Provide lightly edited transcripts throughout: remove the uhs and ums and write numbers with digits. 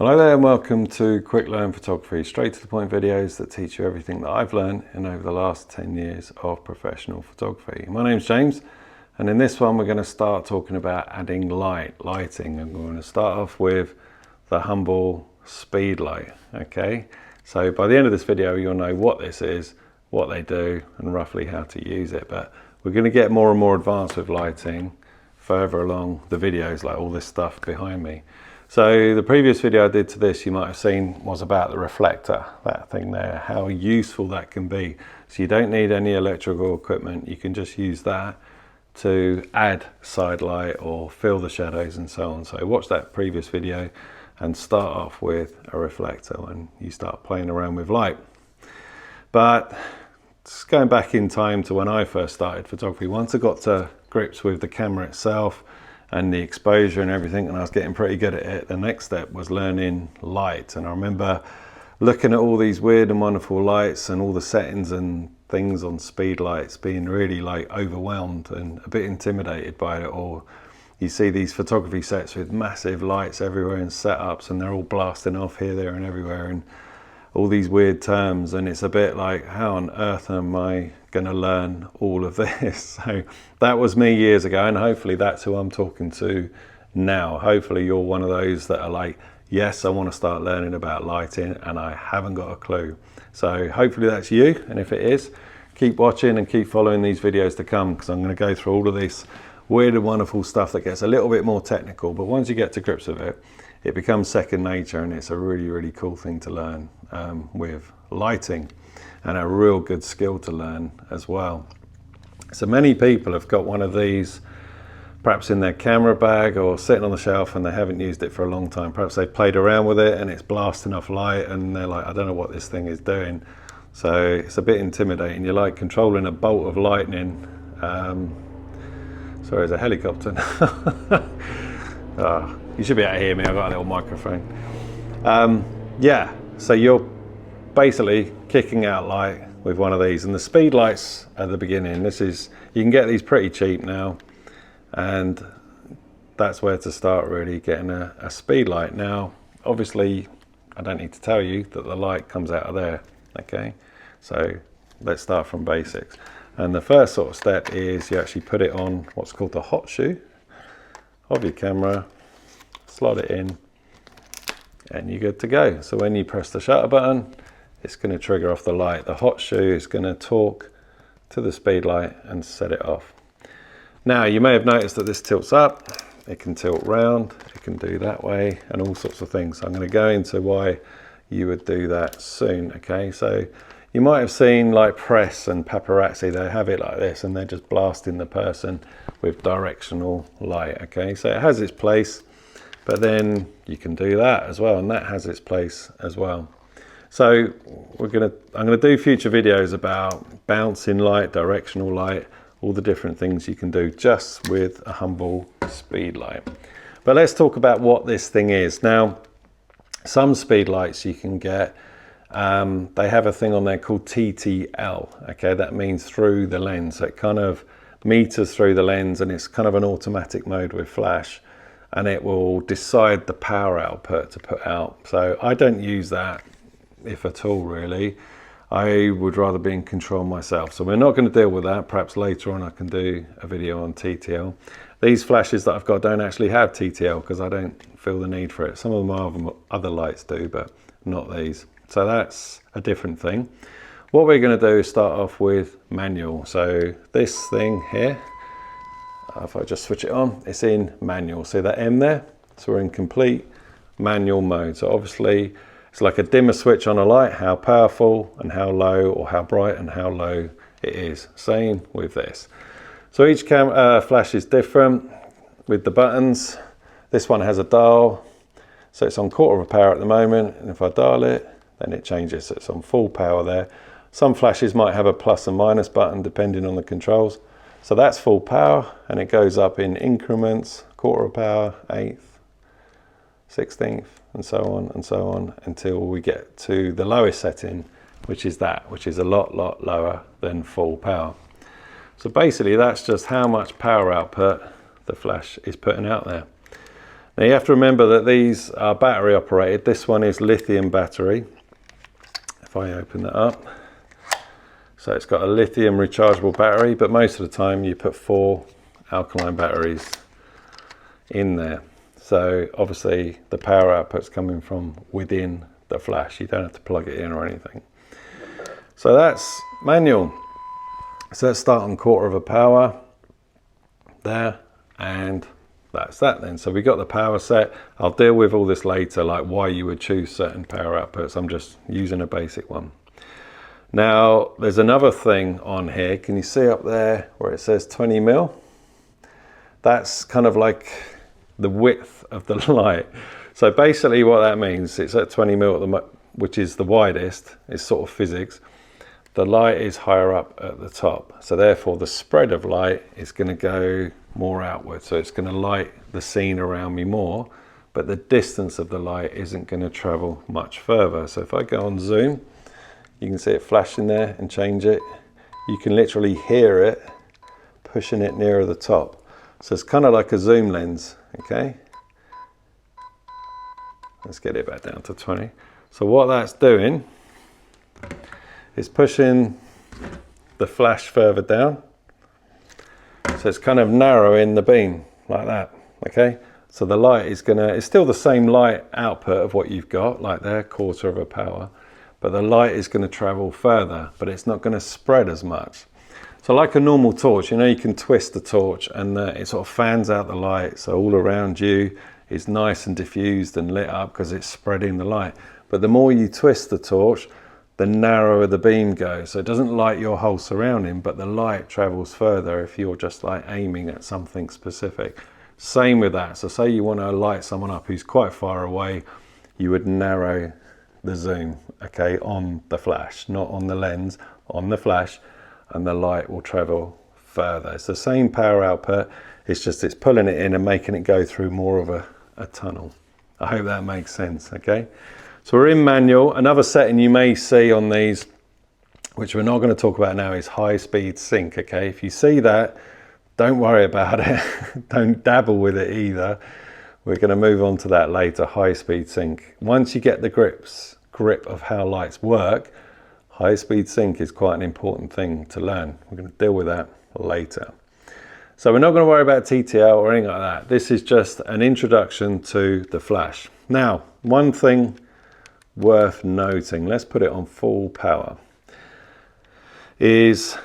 Hello there and welcome to Quick Learn Photography, straight to the point videos that teach you everything that I've learned in over the last 10 years of professional photography. My name's James, and in this one we're going to start talking about adding lighting, and we're going to start off with the humble Speedlight. Okay, so by the end of this video you'll know what this is, what they do and roughly how to use it, but we're going to get more and more advanced with lighting further along the videos, like all this stuff behind me. So the previous video I did to this, you might have seen, was about the reflector, that thing there, how useful that can be. So you don't need any electrical equipment, you can just use that to add side light or fill the shadows and so on. So watch that previous video and start off with a reflector when you start playing around with light. But just going back in time to when I first started photography, once I got to grips with the camera itself and the exposure and everything, and I was getting pretty good at it, the next step was learning light. And I remember looking at all these weird and wonderful lights and all the settings and things on Speedlights, being really like overwhelmed and a bit intimidated by it all. You see these photography sets with massive lights everywhere and setups, and they're all blasting off here, there and everywhere, and all these weird terms, and it's a bit like, how on earth am I going to learn all of this? So that was me years ago, and hopefully that's who I'm talking to now. Hopefully you're one of those that are like, yes, I want to start learning about lighting and I haven't got a clue. So hopefully that's you, and if it is, keep watching and keep following these videos to come, because I'm going to go through all of this weird and wonderful stuff that gets a little bit more technical, but once you get to grips with it, it becomes second nature, and it's a really cool thing to learn with lighting, and a real good skill to learn as well. So many people have got one of these perhaps in their camera bag or sitting on the shelf, and they haven't used it for a long time. Perhaps they've played around with it and it's blasting off light and they're like, I don't know what this thing is doing. So it's a bit intimidating. You're like controlling a bolt of lightning. Sorry, there's a helicopter. Oh, you should be able to hear me, I've got a little microphone. Yeah, so you're basically kicking out light with one of these, and the Speedlights at the beginning, you can get these pretty cheap now, and that's where to start, really, getting a Speedlight. Now obviously I don't need to tell you that the light comes out of there, okay? So let's start from basics, and the first sort of step is you actually put it on what's called the hot shoe of your camera, slot it in, and you're good to go. So when you press the shutter button, it's going to trigger off the light. The hot shoe is going to talk to the Speedlight and set it off. Now you may have noticed that this tilts up, it can tilt round, it can do that way, and all sorts of things. So I'm going to go into why you would do that soon. Okay, so you might have seen like press and paparazzi, they have it like this and they're just blasting the person with directional light. Okay, so it has its place, but then you can do that as well, and that has its place as well. So I'm gonna do future videos about bouncing light, directional light, all the different things you can do just with a humble Speedlight. But let's talk about what this thing is. Now, some Speedlights you can get, they have a thing on there called TTL. Okay, that means through the lens. So it kind of meters through the lens, and it's kind of an automatic mode with flash, and it will decide the power output to put out. So I don't use that, if at all, really. I would rather be in control myself. So we're not going to deal with that. Perhaps later on I can do a video on TTL. These flashes that I've got don't actually have TTL because I don't feel the need for it. Some of them other lights do, but not these. So that's a different thing. What we're going to do is start off with manual. So this thing here, if I just switch it on, it's in manual. See that M there? So we're in complete manual mode. So obviously it's like a dimmer switch on a light, how powerful and how low, or how bright and how low it is. Same with this. So each flash is different with the buttons. This one has a dial, so it's on 1/4 power at the moment, and if I dial it, then it changes, so it's on full power there. Some flashes might have a plus and minus button depending on the controls. So that's full power, and it goes up in increments, 1/4 power, 1/8, 1/16, and so on until we get to the lowest setting, which is a lot lower than full power. So basically that's just how much power output the flash is putting out there. Now you have to remember that these are battery operated. This one is lithium battery. If I open that up, so it's got a lithium rechargeable battery, but most of the time you put 4 alkaline batteries in there. So obviously the power output's coming from within the flash. You don't have to plug it in or anything. So that's manual. So let's start on 1/4 of a power there, and that's that then. So we got the power set. I'll deal with all this later, like why you would choose certain power outputs. I'm just using a basic one. Now there's another thing on here. Can you see up there where it says 20 mil? That's kind of like the width of the light. So basically what that means, it's at 20 mil, which is the widest. It's sort of physics. The light is higher up at the top. So therefore the spread of light is going to go more outward. So it's going to light the scene around me more, but the distance of the light isn't going to travel much further. So if I go on zoom, you can see it flashing there and change it. You can literally hear it pushing it nearer the top. So it's kind of like a zoom lens, okay? Let's get it back down to 20. So what that's doing is pushing the flash further down. So it's kind of narrowing the beam like that, okay? So the light is it's still the same light output of what you've got, like there, 1/4 of a power, but the light is going to travel further, but it's not going to spread as much. So like a normal torch, you know, you can twist the torch and it sort of fans out the light, so all around you is nice and diffused and lit up because it's spreading the light. But the more you twist the torch, the narrower the beam goes. So it doesn't light your whole surrounding, but the light travels further if you're just like aiming at something specific. Same with that. So say you want to light someone up who's quite far away, you would narrow the zoom, okay, on the flash, not on the lens, on the flash, and the light will travel further. It's the same power output, it's just it's pulling it in and making it go through more of a tunnel. I hope that makes sense, okay? So we're in manual. Another setting you may see on these, which we're not going to talk about now, is high speed sync, okay? If you see that, don't worry about it. Don't dabble with it either. We're going to move on to that later, high speed sync. Once you get the grip of how lights work, high speed sync is quite an important thing to learn. We're going to deal with that later. So we're not going to worry about TTL or anything like that. This is just an introduction to the flash. Now, one thing worth noting, let's put it on full power, is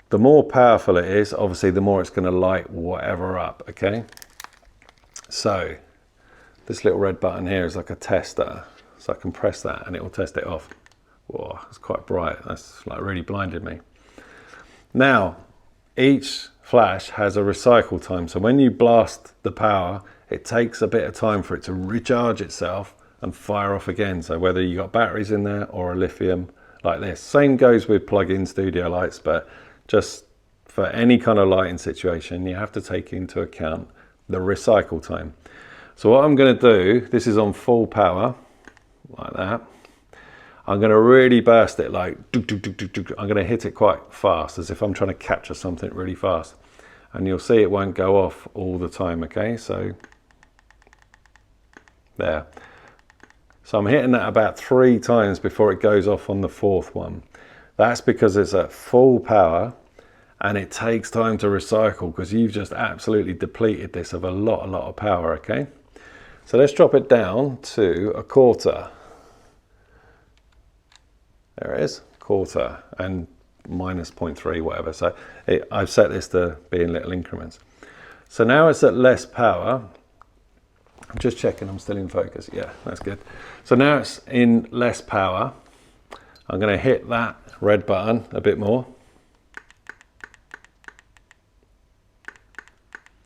the more powerful it is, obviously the more it's going to light whatever up, okay? So this little red button here is like a tester, so I can press that and it will test it off. Whoa, it's quite bright. That's like really blinded me. Now, each flash has a recycle time. So when you blast the power, it takes a bit of time for it to recharge itself and fire off again. So whether you got batteries in there or a lithium like this. Same goes with plug-in studio lights, but just for any kind of lighting situation, you have to take into account the recycle time. So what I'm going to do, this is on full power, like that. I'm going to really burst it, like I'm going to hit it quite fast, as if I'm trying to capture something really fast, and you'll see it won't go off all the time, okay? So there. So I'm hitting that about 3 times before it goes off on the 4th one. That's because it's at full power and it takes time to recycle, because you've just absolutely depleted this of a lot of power, okay? So let's drop it down to 1/4. There it is, 1/4 and minus 0.3, whatever. So I've set this to be in little increments. So now it's at less power. I'm just checking I'm still in focus. Yeah, that's good. So now it's in less power. I'm going to hit that red button a bit more.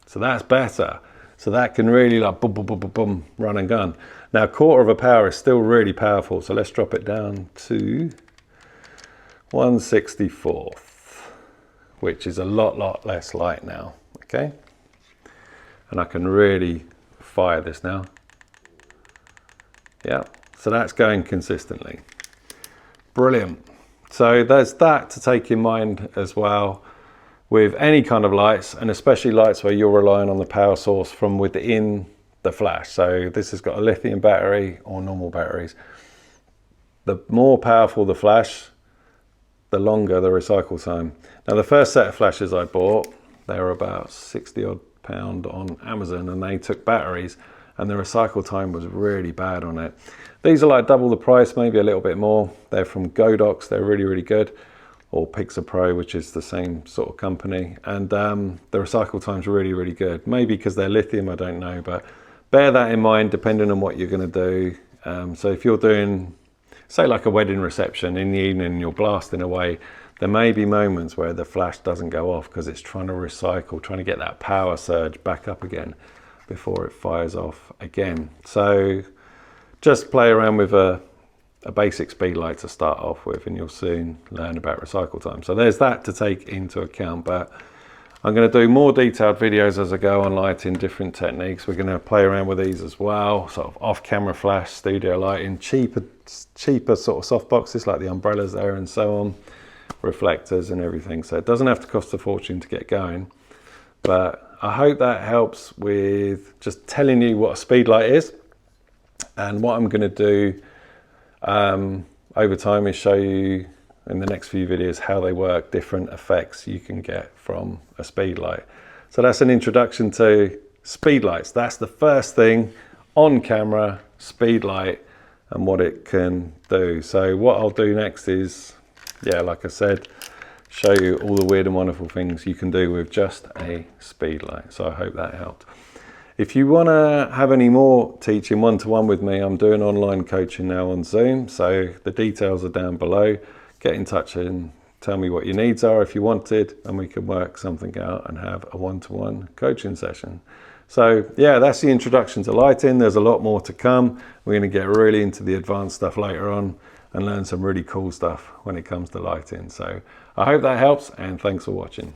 So that's better. So that can really like boom, boom, boom, boom, boom, run and gun. Now 1/4 of a power is still really powerful. So let's drop it down to 1/64th, which is a lot less light now, okay? And I can really fire this now. Yeah, so that's going consistently. Brilliant. So there's that to take in mind as well with any kind of lights, and especially lights where you're relying on the power source from within the flash. So this has got a lithium battery or normal batteries. The more powerful the flash, the longer the recycle time. Now the first set of flashes I bought, they were about 60 odd pound on Amazon, and they took batteries, and the recycle time was really bad on it. These are like double the price, maybe a little bit more. They're from Godox, they're really, really good. Or Pixapro, which is the same sort of company. And the recycle time's really, really good. Maybe because they're lithium, I don't know, but bear that in mind depending on what you're gonna do. So if you're doing, say like a wedding reception in the evening and you're blasting away, there may be moments where the flash doesn't go off because it's trying to recycle, trying to get that power surge back up again before it fires off again. So just play around with a basic Speedlight to start off with, and you'll soon learn about recycle time. So there's that to take into account, but I'm going to do more detailed videos as I go on lighting, different techniques. We're going to play around with these as well, sort of off-camera flash, studio lighting, cheaper sort of soft boxes like the umbrellas there and so on, reflectors and everything. So it doesn't have to cost a fortune to get going, but I hope that helps with just telling you what a Speedlight is. And what I'm going to do over time is show you in the next few videos how they work, different effects you can get from a Speedlight. So that's an introduction to Speedlights. That's the first thing on camera, Speedlight, and what it can do. So what I'll do next is, yeah, like I said, show you all the weird and wonderful things you can do with just a Speedlight. So I hope that helped. If you want to have any more teaching one-to-one with me, I'm doing online coaching now on Zoom. So the details are down below. Get in touch and tell me what your needs are if you wanted, and we can work something out and have a one-to-one coaching session. So yeah, that's the introduction to lighting. There's a lot more to come. We're going to get really into the advanced stuff later on and learn some really cool stuff when it comes to lighting. So I hope that helps, and thanks for watching.